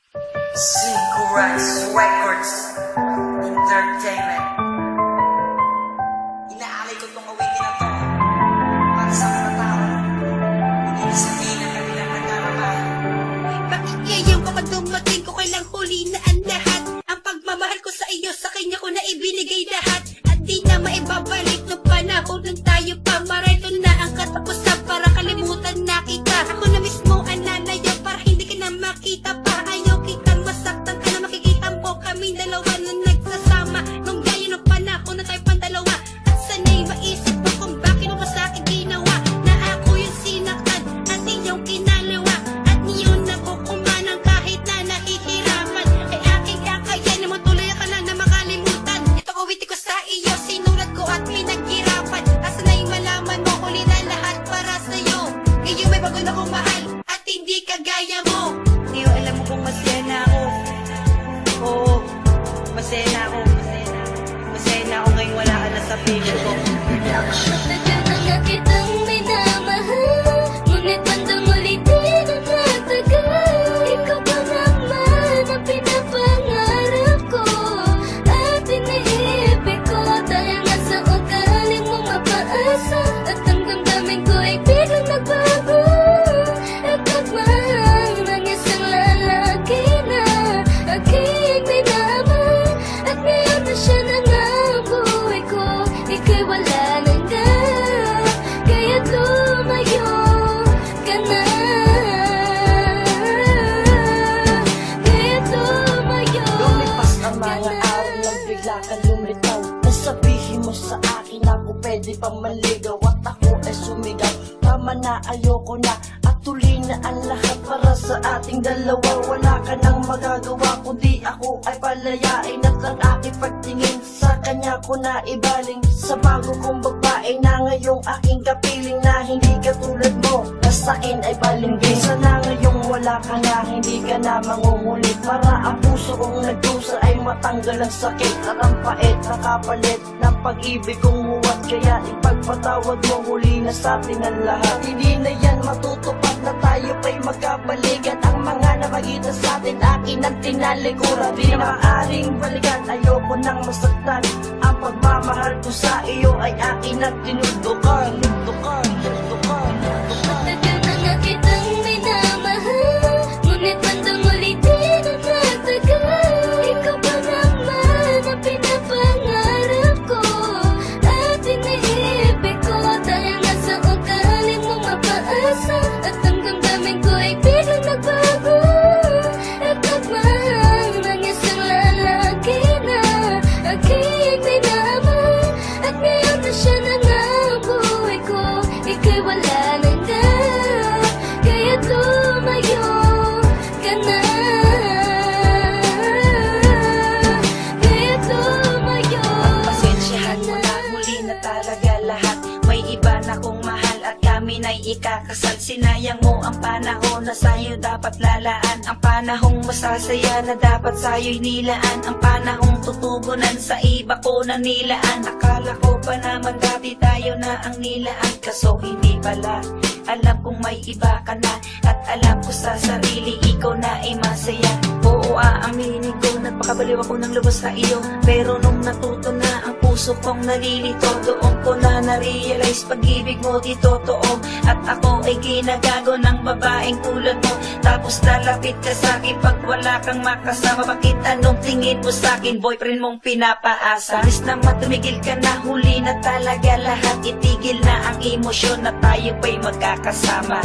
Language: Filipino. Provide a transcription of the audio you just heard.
Synchrorex Records Entertainment. Inaalay ko tong awitin na to para sa mga tao. Hindi sabihin ang kanilang nagkamamahal. Bakit ngayon kapag dumating ko kailang huli na ang lahat? Ang pagmamahal ko sa iyo, sa kanya ko na ibinigay lahat. At di na maibabalik ng panahon nung tayo pa. Marito na ang katapusan para kalimutan na kita. Ako na mismo ang lalayo para hindi ka na makita pa. Ayaw kitang masaktan ka na, makikita mo kaming dalawa na nagsasama. Nung gaya ng panahon na tayo pang dalawa. At sana'y maisip mo kung bakit mo sa akin ginawa. Na ako yung sinaktan at iyong kinalawa. At niyon nakukumanan kahit na nahihirapan. Ay aking kakayanin mo, tuloy ka na makalimutan. Ito awit ko sa iyo, sinulat ko at pinaghirapan. At sana'y malaman mo, huli na lahat para sa'yo. Ngayon may bago na kong mahal at hindi kagaya mo. Tiyo, alam mo kung masaya na ako. Oo, masaya na ako. Masaya na ako ngayong wala ka na sa piso ko. Tagal na nga kitang minamahal, ngunit bandang uli di na nagtagal. Ikaw pa naman ang pinapangarap ko at iniibig ko, dahil nga sa ugali mong mapaasa. At ang damdamin ko ay biglang nagbago. At nagmahal ng isang lalaki na aking minamahal. At ngayon na siya na nga ang buhay ko. Ika'y wala nang kaya't lumayo ka na. Kaya't lumayo Lumipas ang ka mga na. araw nang bigla ka lumitaw. Nasabihin mo sa akin ako pwede pa manligaw. At ako ay sumigaw, tama na, ayoko na. At tuloy na ang lahat para sa ating dalawa. Wala ka nang magagawa kundi ako ay palayain. At ang aking pagtingin sa kanya ko na ibaling. Sa bago kong babae na ngayong aking kapiling. Na hindi katulad mo, na sa'kin ay balimbing. Sana ngayong wala ka na, hindi ka na mangungulit. Para ang puso kong nagdusa ay matanggal ang sakit. At ang pait na kapalit ng pag-ibig kong huwat. Kaya ipagpatawad mo, huli na sa atin ang lahat. Hindi na yan matutupad na tayo pa'y magkabalikan. Ang mga napagitan sa atin, akin ang tinalikuran. Di na maaaring balikan, ayoko nang masaktan. Ang pagmamahal ko sa iyo ay akin at tinutukan. Tagal na nga kitang minamahal, ngunit bandang uli di na nagtagal. Ikaw pa naman ang pinapangarap ko at iniibig ko, dahil nga sa ugali mong mapaasa. At ang damdamin ko ay biglang nagbago. At nagmahal ng isang lalaki na aking minamahal. At ngayon na siya na nga ang buhay ko. Ika'y wala nang kaya't lumayo ka na. Kaya't lumayo Pasensyahan mo na, huli na talaga lahat. May iba na kong mahal at kami na'y ikakasal. Sinayang mo ang panahon na sa'yo dapat lalaan. Ang panahong masasaya na dapat sa'yo'y nilaan. Ang panahong tutugunan sa iba ko na nilaan. Akala ko pa naman dati tayo na ang nilaan. Kaso hindi pala, alam kong may iba ka na. At alam ko sa sarili, ikaw na ay masaya. Oo, aaminin ko, nagpakabaliw ako ng lubos sa iyo. Pero nung natuto na ang puso kong nalilito, doon ko na na-realize pag-ibig mo di totoo. At ako ay ginagago ng babaeng tulad mo. Tapos lalapit ka sa'kin pag wala kang makasama. Bakit anong tingin mo sa'kin, boyfriend mong pinapaasa? Alis na matumigil ka na, huli na talaga lahat. Itigil na ang emosyon na tayo pa'y magkakasama.